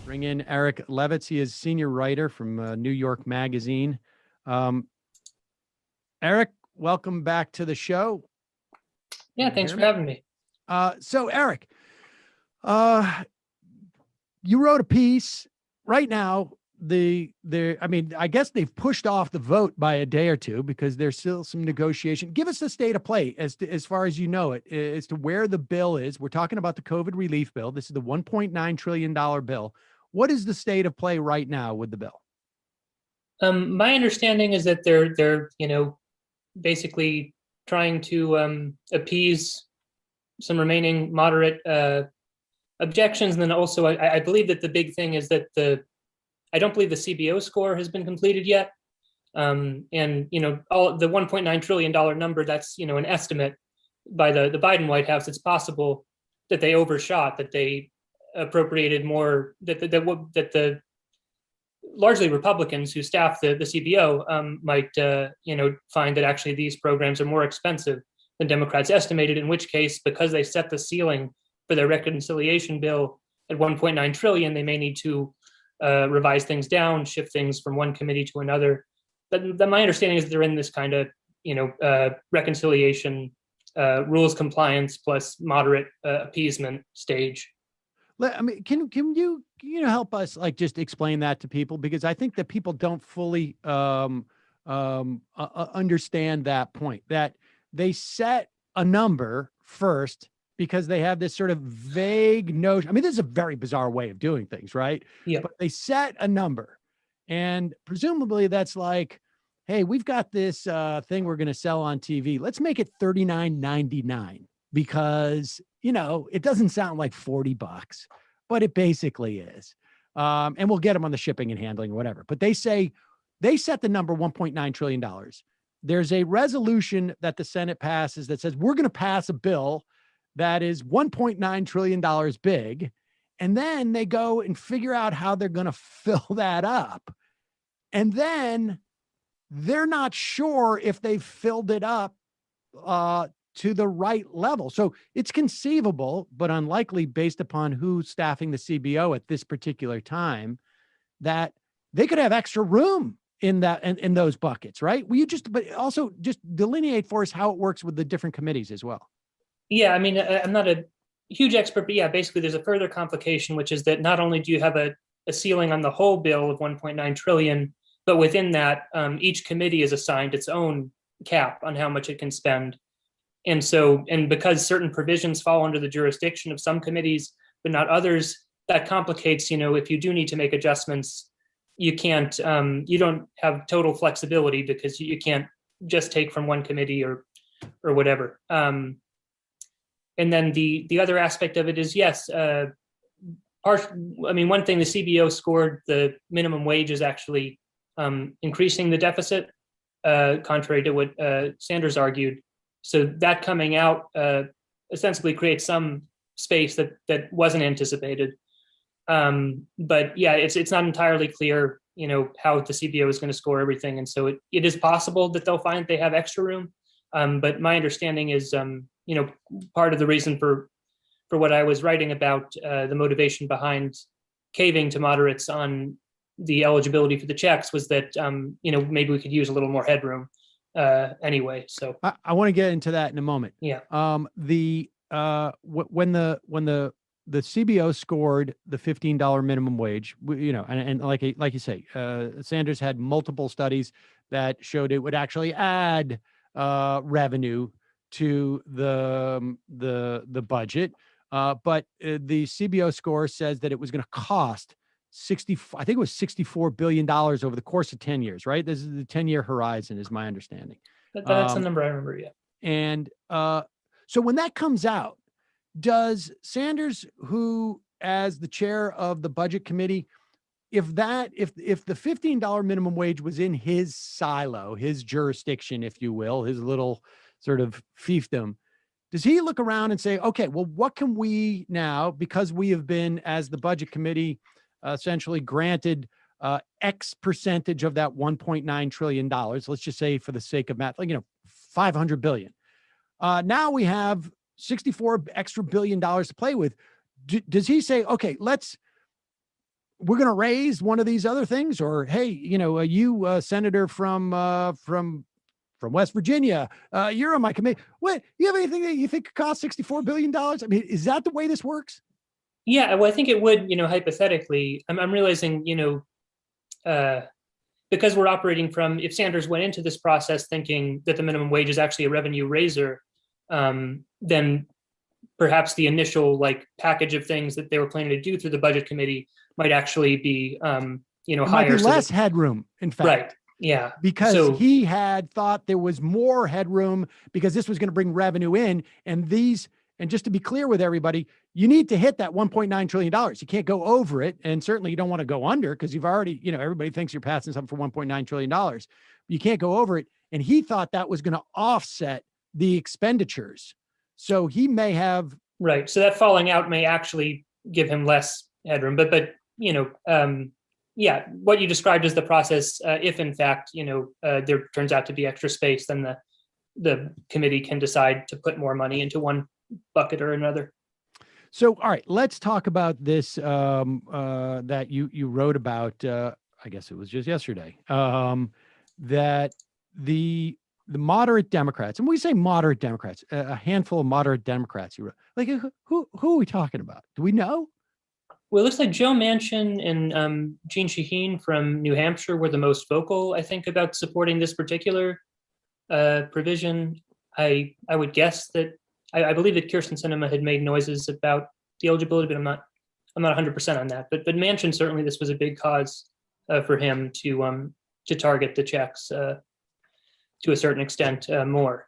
Bring in Eric Levitz. He is senior writer from New York Magazine. Eric, welcome back to the show. Yeah, thanks for having me. So Eric, you wrote a piece right now. I guess they've pushed off the vote by a day or two because there's still some negotiation. Give us the state of play as far as you know it, as to where the bill is. We're talking about the COVID relief bill. This is the $1.9 trillion bill. What is the state of play right now with the bill? My understanding is that they're basically trying to appease some remaining moderate objections, and then also I believe that the big thing is that I don't believe the CBO score has been completed yet, and all the $1.9 trillion number, that's an estimate by the Biden White House. It's possible that they overshot, that they appropriated more, that the largely Republicans who staff the CBO might find that actually these programs are more expensive than Democrats estimated, in which case, because they set the ceiling for their reconciliation bill at 1.9 trillion, they may need to revise things down, shift things from one committee to another. But my understanding is that they're in this kind of reconciliation, rules compliance plus moderate appeasement stage. I mean, can you help us just explain that to people, because I think that people don't fully understand that point, that they set a number first because they have this sort of vague notion. I mean, this is a very bizarre way of doing things, right? Yeah. But they set a number, and presumably that's like, hey, we've got this thing we're going to sell on TV. Let's make it $39.99 because, it doesn't sound like $40, but it basically is. And we'll get them on the shipping and handling or whatever. But they set the number $1.9 trillion. There's a resolution that the Senate passes that says we're going to pass a bill that is $1.9 trillion big. And then they go and figure out how they're going to fill that up. And then they're not sure if they've filled it up to the right level. So it's conceivable, but unlikely based upon who's staffing the CBO at this particular time, that they could have extra room in that, in those buckets, right? But also just delineate for us how it works with the different committees as well. Yeah, I mean, I'm not a huge expert, but yeah, basically there's a further complication, which is that not only do you have a ceiling on the whole bill of 1.9 trillion, but within that, each committee is assigned its own cap on how much it can spend. And because certain provisions fall under the jurisdiction of some committees, but not others, that complicates, if you do need to make adjustments, you can't, you don't have total flexibility because you can't just take from one committee or whatever. And then the other aspect of it is, yes, one thing, the CBO scored the minimum wage is actually increasing the deficit, contrary to what Sanders argued. So that coming out ostensibly creates some space that wasn't anticipated. But yeah, it's not entirely clear, how the CBO is going to score everything. And so it is possible that they'll find they have extra room. But my understanding is, part of the reason for what I was writing about the motivation behind caving to moderates on the eligibility for the checks was that, maybe we could use a little more headroom anyway. So I want to get into that in a moment. Yeah. When the CBO scored the $15 minimum wage, and like you say, Sanders had multiple studies that showed it would actually add revenue to the budget. But the CBO score says that it was going to cost $64 billion over the course of 10 years, right? This is the 10-year horizon is my understanding. That's the number I remember. Yeah. And so when that comes out, does Sanders, who as the chair of the budget committee, if the $15 minimum wage was in his silo, his jurisdiction, if you will, his little sort of fiefdom, does he look around and say, okay, well, what can we now, because we have been, as the budget committee, essentially granted X percentage of that $1.9 trillion, let's just say for the sake of math, $500 billion. Now we have $64 extra billion to play with. Does he say, okay, we're going to raise one of these other things? Or, hey, you senator from West Virginia, you're on my committee. What, you have anything that you think could cost $64 billion? I mean, is that the way this works? Yeah, well, I think it would, hypothetically. I'm realizing, because we're operating from, if Sanders went into this process thinking that the minimum wage is actually a revenue raiser, then perhaps the initial package of things that they were planning to do through the budget committee might actually be, higher. Might be less headroom, in fact. Right. Yeah. Because he had thought there was more headroom because this was going to bring revenue in. And just to be clear with everybody, you need to hit that $1.9 trillion. You can't go over it. And certainly you don't want to go under because you've already, everybody thinks you're passing something for $1.9 trillion. You can't go over it. And he thought that was going to offset the expenditures. So he may have. Right. So that falling out may actually give him less headroom. But yeah, what you described as the process, if in fact, there turns out to be extra space, then the committee can decide to put more money into one bucket or another. So, all right, let's talk about this that you wrote about. I guess it was just yesterday. That the moderate Democrats, and when we say moderate Democrats, a handful of moderate Democrats. You wrote, who are we talking about? Do we know? Well, it looks like Joe Manchin and Jeanne Shaheen from New Hampshire were the most vocal, I think, about supporting this particular provision. I would guess that I believe that Kirsten Sinema had made noises about the eligibility, but I'm not 100% on that. But Manchin, certainly this was a big cause for him to target the checks to a certain extent more.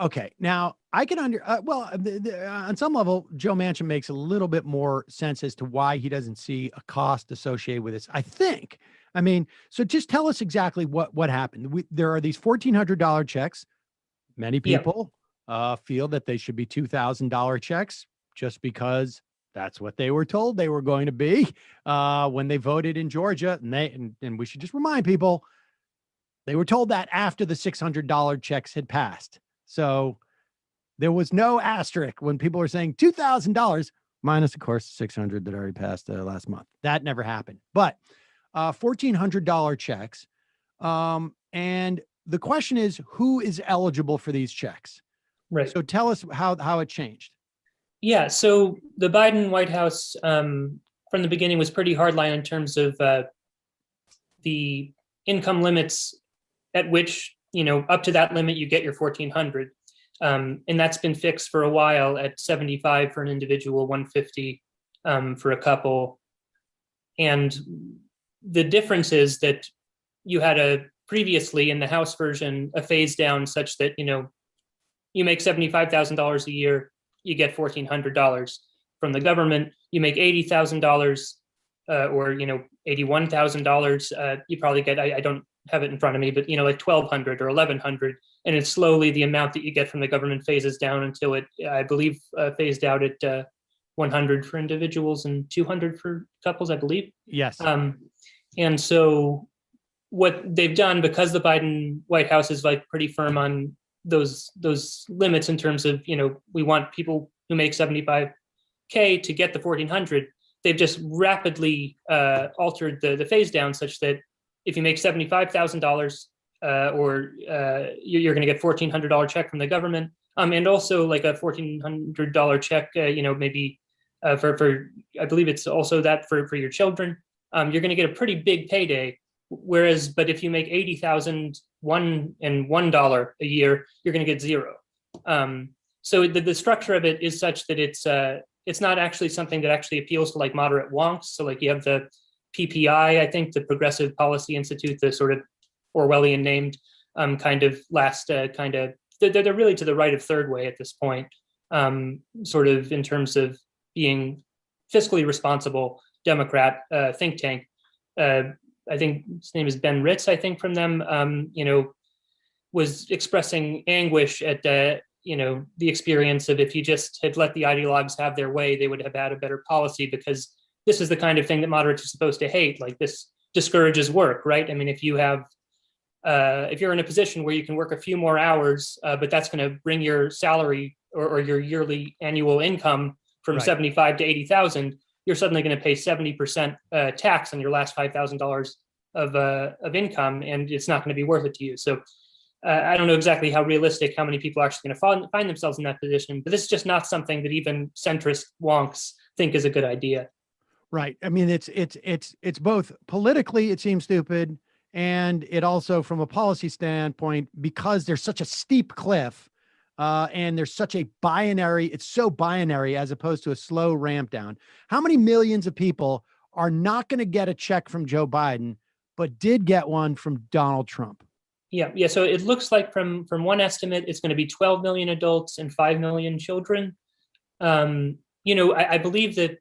Okay, now I can on some level, Joe Manchin makes a little bit more sense as to why he doesn't see a cost associated with this. I think. I mean, so just tell us exactly what happened. There are these $1,400 checks. Many people feel that they should be $2,000 checks just because that's what they were told they were going to be when they voted in Georgia. And we should just remind people, they were told that after the $600 checks had passed. So there was no asterisk when people were saying $2,000 minus, of course, 600 that already passed last month. That never happened. But $1,400 checks. And the question is, who is eligible for these checks? Right. So tell us how it changed. Yeah. So the Biden White House from the beginning was pretty hardline in terms of the income limits at which, up to that limit, you get your $1,400. And that's been fixed for a while at $75 for an individual, $150 for a couple. And the difference is that you had previously in the House version, a phase down such that, you make $75,000 a year, you get $1,400 from the government. You make $80,000 or, $81,000, you probably get, I don't have it in front of me, but, like $1,200 or $1,100. And it's slowly the amount that you get from the government phases down until it, I believe, phased out at $100 for individuals and $200 for couples, I believe. Yes. And so what they've done, because the Biden White House is pretty firm on those limits in terms of, we want people who make $75K to get the $1,400. They've just rapidly altered the phase down such that if you make $75,000 or you're going to get $1,400 check from the government, and also like a $1,400 check, maybe for I believe it's also that for your children, you're going to get a pretty big payday. But if you make $80,000 $1 a year, you're going to get zero. So the structure of it is such that it's not actually something that actually appeals to moderate wonks. So you have the PPI, I think, the Progressive Policy Institute, the sort of Orwellian named they're really to the right of third way at this point, sort of in terms of being fiscally responsible Democrat think tank. I think his name is Ben Ritz, I think, from them, was expressing anguish at, the experience of if you just had let the ideologues have their way, they would have had a better policy, because this is the kind of thing that moderates are supposed to hate. This discourages work, right? I mean, if you have if you're in a position where you can work a few more hours, but that's going to bring your salary or your yearly annual income from 75 to 80,000, you're suddenly going to pay 70% tax on your last $5,000 of income, and it's not going to be worth it to you. So I don't know exactly how realistic, how many people are actually going to find themselves in that position, but this is just not something that even centrist wonks think is a good idea. Right. I mean, it's both politically, it seems stupid, and it also, from a policy standpoint, because there's such a steep cliff, and there's such a binary, it's so binary as opposed to a slow ramp down. How many millions of people are not going to get a check from Joe Biden, but did get one from Donald Trump? Yeah. So it looks like from one estimate, it's going to be 12 million adults and 5 million children. I believe that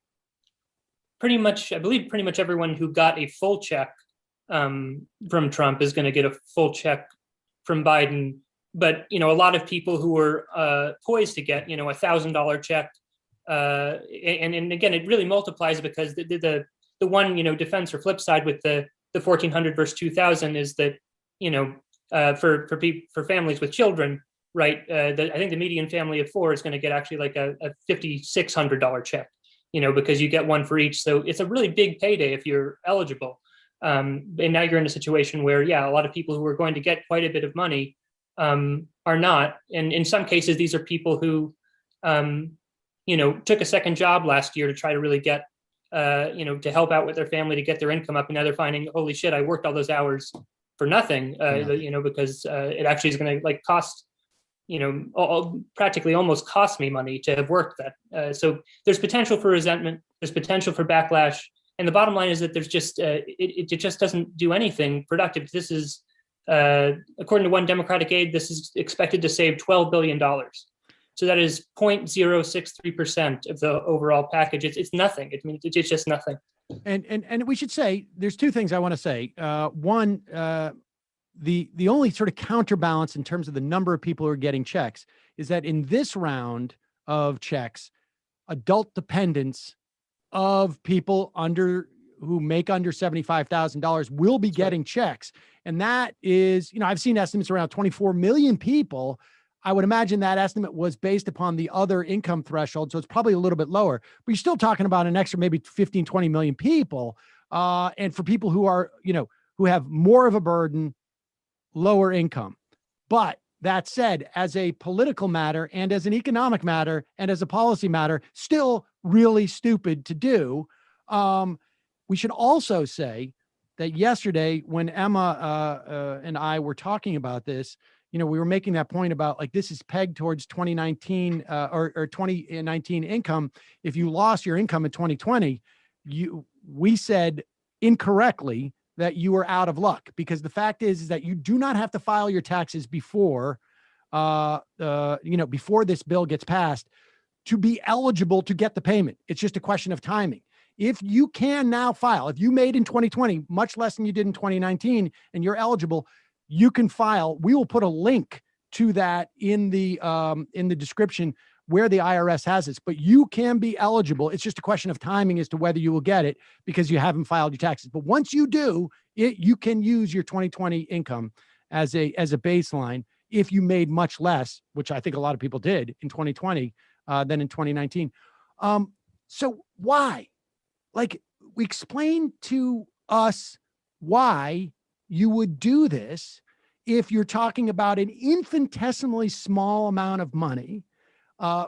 pretty much everyone who got a full check from Trump is going to get a full check from Biden. But, a lot of people who were poised to get, $1,000 check. And again, it really multiplies because the one, defense or flip side with the 1,400 versus 2,000 is that, for families with children, right? I think the median family of 4 is going to get actually like a $5,600 check, because you get one for each. So it's a really big payday if you're eligible. And now you're in a situation where, a lot of people who are going to get quite a bit of money are not. And in some cases, these are people who, took a second job last year to try to really get, to help out with their family, to get their income up. And now they're finding, holy shit, I worked all those hours for nothing, because it actually is going to cost, practically almost cost me money to have worked that. So there's potential for resentment, there's potential for backlash. And the bottom line is that there's just, it just doesn't do anything productive. This is, according to one Democratic aide, this is expected to save $12 billion. So that is 0.063% of the overall package. It's nothing. It's just nothing. And we should say there's two things I want to say. One, the only sort of counterbalance in terms of the number of people who are getting checks is that in this round of checks, adult dependents of people who make under $75,000 will be getting checks. And that is, I've seen estimates around 24 million people. I would imagine that estimate was based upon the other income threshold. So it's probably a little bit lower, but you're still talking about an extra maybe 15, 20 million people. And for people who are, who have more of a burden, lower income. But that said, as a political matter and as an economic matter and as a policy matter, still really stupid to do. We should also say that yesterday when Emma and I were talking about this, we were making that point about this is pegged towards 2019 or 2019 income. If you lost your income in 2020, we said incorrectly that you were out of luck, because the fact is that you do not have to file your taxes before this bill gets passed to be eligible to get the payment. It's just a question of timing. If you can now file, if you made in 2020 much less than you did in 2019 and you're eligible, you can file. We will put a link to that in the description where the IRS has this, but you can be eligible. It's just a question of timing as to whether you will get it because you haven't filed your taxes. But once you do, you can use your 2020 income as a baseline if you made much less, which I think a lot of people did in 2020 than in 2019. So why? Explain to us why you would do this if you're talking about an infinitesimally small amount of money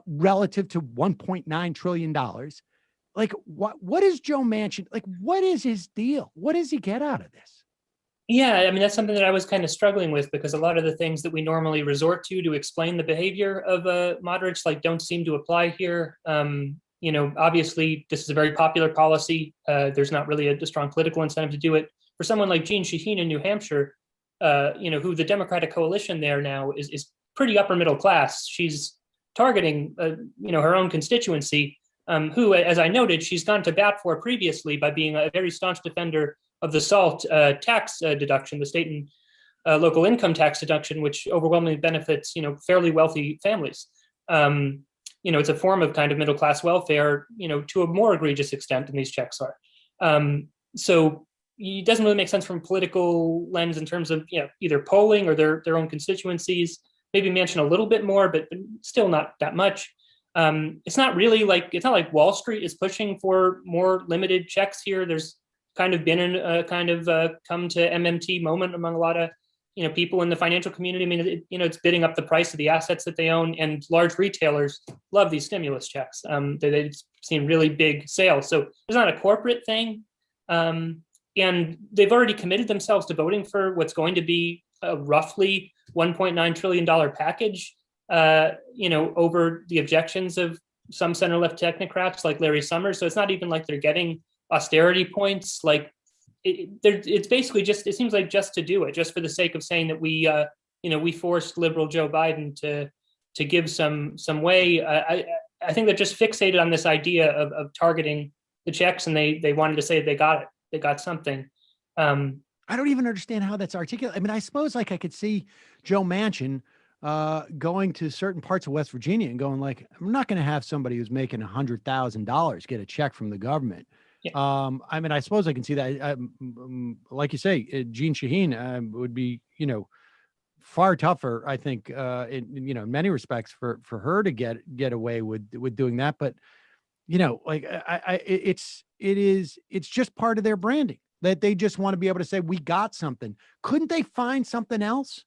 relative to $1.9 trillion. What is Joe Manchin? What is his deal? What does he get out of this? Yeah, that's something that I was kind of struggling with, because a lot of the things that we normally resort to explain the behavior of moderates don't seem to apply here. Obviously, this is a very popular policy. There's not really a strong political incentive to do it. For someone like Jeanne Shaheen in New Hampshire, who the Democratic coalition there now is pretty upper middle class. She's targeting, her own constituency, who, as I noted, she's gone to bat for previously by being a very staunch defender of the SALT tax deduction, the state and local income tax deduction, which overwhelmingly benefits, fairly wealthy families. It's a form of kind of middle class welfare, to a more egregious extent than these checks are. So it doesn't really make sense from a political lens in terms of, either polling or their own constituencies. Maybe Manchin a little bit more, but still not that much. It's not like Wall Street is pushing for more limited checks here. There's kind of been a kind of come to MMT moment among a lot of people in the financial community. I mean, it's bidding up the price of the assets that they own, and large retailers love these stimulus checks. They've seen really big sales. So it's not a corporate thing. And they've already committed themselves to voting for what's going to be a roughly $1.9 trillion package, over the objections of some center-left technocrats like Larry Summers. So it's not even like they're getting austerity points. Like it's basically it seems like just to do it, just for the sake of saying that we forced liberal Joe Biden to give some way. I think they're just fixated on this idea of targeting the checks, and they wanted to say they got it. They got something. I don't even understand how that's articulated. I mean, I suppose like I could see Joe Manchin going to certain parts of West Virginia and going like, I'm not going to have somebody who's making $100,000 get a check from the government. Yeah. I mean, I suppose I can see that. Like you say, Jean Shaheen would be, far tougher, I think, in many respects for her to get away with doing that. But it's just part of their branding that they just want to be able to say, we got something. Couldn't they find something else?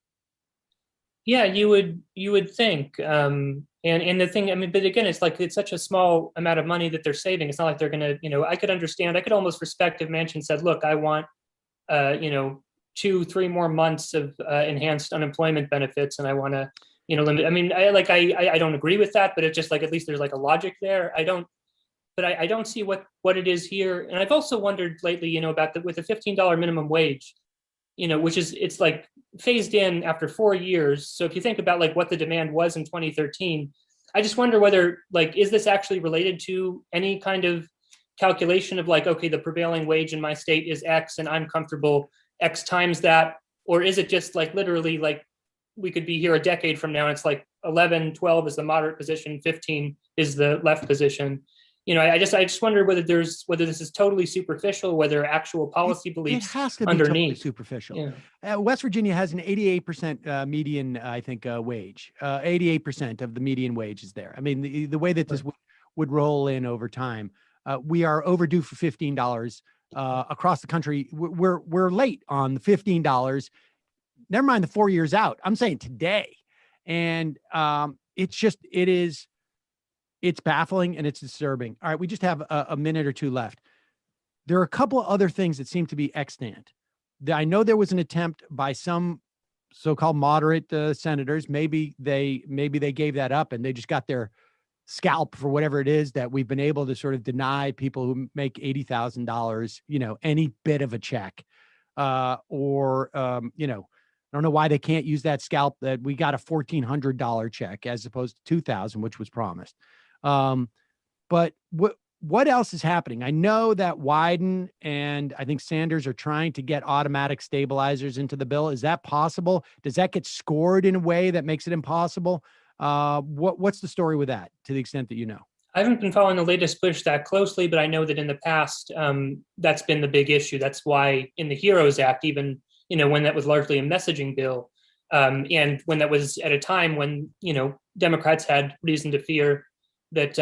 Yeah, you would think. And the thing, I mean, but again, it's such a small amount of money that they're saving. It's not like they're going to, I could almost respect if Manchin said, look, I want, 2-3 more months of enhanced unemployment benefits. And I want to, limit. I mean, I don't agree with that, but it's just like, at least there's like a logic there. I don't see what it is here. And I've also wondered lately, about with the $15 minimum wage, which it's like phased in after 4 years. So if you think about like what the demand was in 2013, I just wonder whether is this actually related to any kind of calculation of like, okay, the prevailing wage in my state is X and I'm comfortable X times that, or is it just like literally like we could be here a decade from now and it's like 11, 12 is the moderate position, 15 is the left position. I just wonder whether this is totally superficial, whether actual policy beliefs it has to be underneath. Totally superficial. Yeah. West Virginia has an 88% median, I think, wage. 88% of the median wage is there. I mean, the way that this would roll in over time, we are overdue for $15 across the country. We're late on the $15. Never mind the 4 years out. I'm saying today, and it's baffling and it's disturbing. All right, we just have a minute or two left. There are a couple of other things that seem to be extant. I know there was an attempt by some so-called moderate senators. Maybe they gave that up and they just got their scalp for whatever it is that we've been able to sort of deny people who make $80,000, any bit of a check, I don't know why they can't use that scalp that we got a $1,400 check as opposed to $2,000, which was promised. But what else is happening? I know that Wyden and I think Sanders are trying to get automatic stabilizers into the bill. Is that possible? Does that get scored in a way that makes it impossible? What's the story with that, to the extent that you know? I haven't been following the latest push that closely, but I know that in the past, that's been the big issue. That's why in the HEROES Act, even when that was largely a messaging bill, and when that was at a time when Democrats had reason to fear that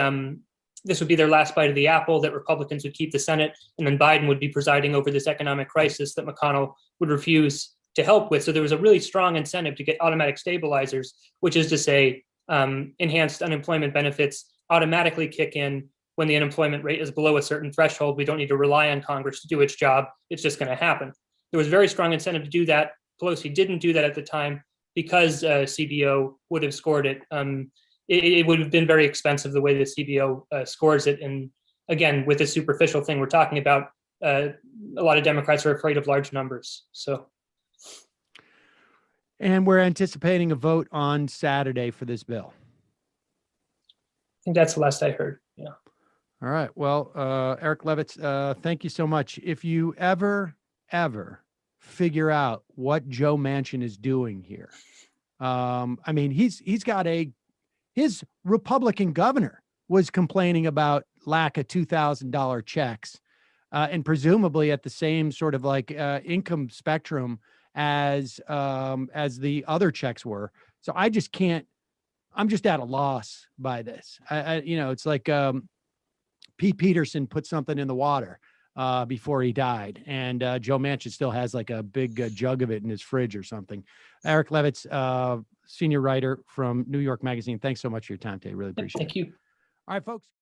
this would be their last bite of the apple, that Republicans would keep the Senate, and then Biden would be presiding over this economic crisis that McConnell would refuse to help with. So there was a really strong incentive to get automatic stabilizers, which is to say enhanced unemployment benefits automatically kick in when the unemployment rate is below a certain threshold. We don't need to rely on Congress to do its job. It's just going to happen. There was very strong incentive to do that. Pelosi didn't do that at the time because CBO would have scored it. It would have been very expensive the way the CBO scores it. And again, with this superficial thing we're talking about, a lot of Democrats are afraid of large numbers. And we're anticipating a vote on Saturday for this bill. I think that's the last I heard. Yeah. All right. Well, Eric Levitz, thank you so much. If you ever figure out what Joe Manchin is doing here, I mean, he's got his Republican governor was complaining about lack of $2,000 checks and presumably at the same sort of like income spectrum as the other checks were. So I just can't. I'm just at a loss by this. It's like Pete Peterson put something in the water before he died, and Joe Manchin still has like a big jug of it in his fridge or something. Eric Levitz, senior writer from New York Magazine. Thanks so much for your time today. Really appreciate it. Thank you. All right, folks.